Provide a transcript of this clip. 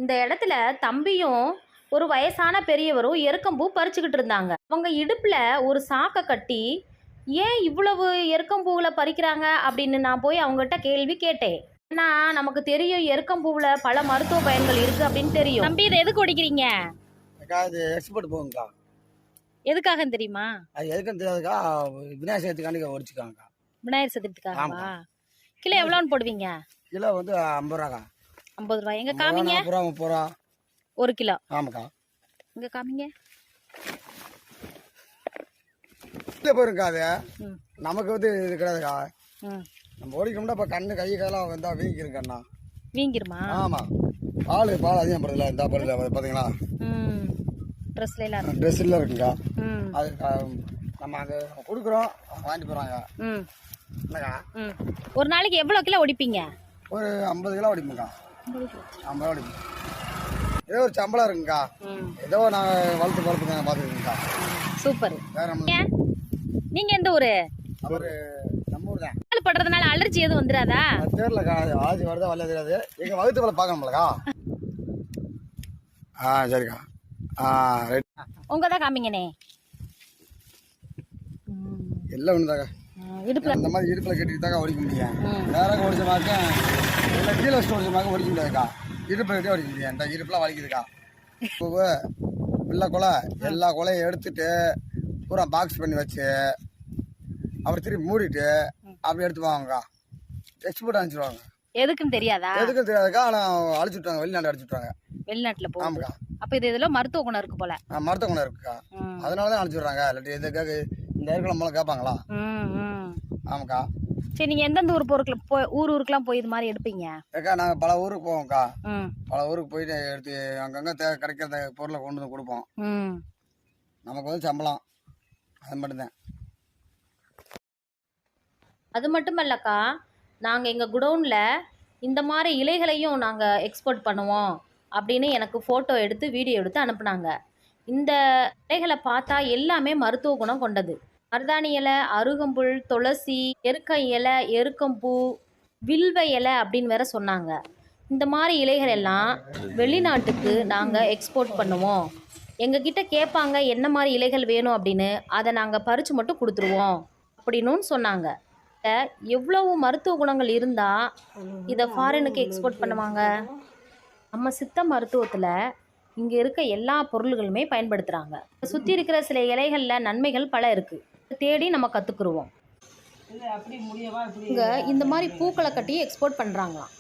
இந்த இடத்துல தம்பியும் ஒரு வயசான பெரியவரும் எருக்கம்பூ பறிச்சுக்கிட்டு இருந்தாங்க. அவங்க இடுப்புல ஒரு சாக்கை கட்டி ஏன் இவ்வளவு எருக்கம்பூவுல பறிக்கிறாங்க அப்படின்னு நான் போய் அவங்ககிட்ட கேள்வி கேட்டேன். ஏன்னா நமக்கு தெரியும் எருக்கம்பூவுல பல மருத்துவ பயன்கள் இருக்கு அப்படின்னு தெரியும். தம்பி இதை எதுக்கு ஒடிக்கிறீங்க? அது எக்ஸ்போர்ட் போகுங்கக்கா. எதுக்காக தெரியுமா? அது எதுக்குன்னு தெரியாதுக்கா. விநாயகர் சதுர்த்திக்காண்டி ஒடிச்சுக்காங்கக்கா. விநாயகர் சதுர்த்திக்காகவா? கிலோ எவ்வளோன்னு போடுவீங்க? கிலோ வந்து 50 ரூபாக்கா. 50 ரூபாய். எங்க காமிங்க. 30 ரூபா. 1 கிலோ. ஆமாக்கா. இங்க காமிங்க. போயிருக்கா அது. நமக்கு வந்து இது கிடையாதுக்கா. நம்ம ஓடிக்கணும்னா இப்போ கண்ணு கை காலம் வந்தா வீங்கிருக்கண்ணா. வீங்கிருமா? ஆமா. பால் அதிகம் படுறதுல இந்த படுறதுல பார்த்தீங்களா? ட்ரெஸ்ல இருக்குங்க. அது நம்ம அங்கே கொடுக்குறோம், வாங்கிட்டு போகிறாங்க. என்னக்கா? ஒரு நாளைக்கு எவ்வளோ கிலோ ஒடிப்பீங்க? ஒரு 50 கிலோ ஒடிப்போங்கக்கா. 50 கிலோ ஒடிப்போம். ஏதோ ஒரு சம்பளம் இருக்குங்கக்கா. ஏதோ நாங்கள் வளர்த்துங்க பார்த்துருக்கோங்கக்கா. சூப்பர். நீங்க எந்த ஊரு? ஒரு நம்ம ஊர் தான். பால் படுறதுனால அலர்ஜி எதுவும் வந்துடாதா? தெரியலக்கா. அலர்ஜி வரதா வரல தெரியாது. எங்கள் வகுத்து வேலை பார்க்கணும்லக்கா. சரிக்கா. ரைட். உங்க தான் காமிங்கண்ணே. எல்லாம் ஒன்றுதாக்கா. இடுப்புல இந்த மாதிரி இடுப்பில் கட்டிட்டு தாக்கா ஒடிக்க முடியும். வேற ஒடிச்சமாக்க இல்லை கீழே வச்சு ஒடிச்சமாக்க ஒடிக்க முடியாதுக்கா. இடுப்பில் கட்டி ஒடிக்க முடியும். இந்த இடுப்புலாம் வலிக்குதுக்கா. பூவு வெள்ளை கொலை எல்லா கொலையும் எடுத்துட்டு பூரா பாக்ஸ் பண்ணி வச்சு அப்புறம் திருப்பி மூடிட்டு அப்படி எடுத்து வாங்கக்கா. எக்ஸ்போர்ட் அனுப்பிச்சிடுவாங்க. எதுக்குன்னு தெரியாதா? எதுக்கும் தெரியாதுக்கா. ஆனால் அடிச்சுட்டாங்க. வெளிநாட்டு அடிச்சுட்டாங்க. வெளிநாட்டுல போகும். ஆமாக்கா. அப்ப இது இதெல்லாம் மருத்துவ குணம் இருக்கு போல. மருத்துவ குணம் இருக்குக்கா. அதனாலதான் அனுப்பிச்சுடுறாங்க. இல்லாட்டி எதுக்காக இந்த ஏற்கனவே மூலம் கேட்பாங்களா? ஆமாக்கா. சரி, நீங்க எந்தெந்த ஊருக்குலாம் போய் இது மாதிரி எடுப்பீங்க? ஏக்கா நாங்கள் பல ஊருக்கு போவோம்க்கா. பல ஊருக்கு போயிட்டு எடுத்து அங்கங்கே கிடைக்கிற பொருளை கொண்டு வந்து கொடுப்போம். நமக்கு வந்து சம்பளம் அது மட்டும்தான். அது மட்டுமல்லக்கா, நாங்கள் எங்கள் குடோனில் இந்த மாதிரி இலைகளையும் நாங்கள் எக்ஸ்போர்ட் பண்ணுவோம் அப்படின்னு எனக்கு ஃபோட்டோ எடுத்து வீடியோ எடுத்து அனுப்புனாங்க. இந்த இலைகளை பார்த்தா எல்லாமே மருத்துவ குணம் கொண்டது. மருதாணி இலை, அருகம்புல், துளசி, எருக்க இலை, எருக்கம்பூ, வில்வ இலை அப்படின்னு வேற சொன்னாங்க. இந்த மாதிரி இலைகள் எல்லாம் வெளிநாட்டுக்கு நாங்கள் எக்ஸ்போர்ட் பண்ணுவோம். எங்ககிட்ட கேட்பாங்க என்ன மாதிரி இலைகள் வேணும் அப்படின்னு, அதை நாங்கள் பறித்து மட்டும் கொடுத்துருவோம் அப்படின்னு சொன்னாங்க. எவ்வளவு மருத்துவ குணங்கள் இருந்தால் இதை ஃபாரினுக்கு எக்ஸ்போர்ட் பண்ணுவாங்க. நம்ம சித்த மருத்துவத்தில் இங்கே இருக்க எல்லா பொருள்களுமே பயன்படுத்துகிறாங்க. சுற்றி இருக்கிற சில இலைகளில் நன்மைகள் பல இருக்குது. தேடி நம்ம கற்றுக்குருவோம். இங்கே இந்த மாதிரி பூக்களை கட்டி எக்ஸ்போர்ட் பண்ணுறாங்களாம்.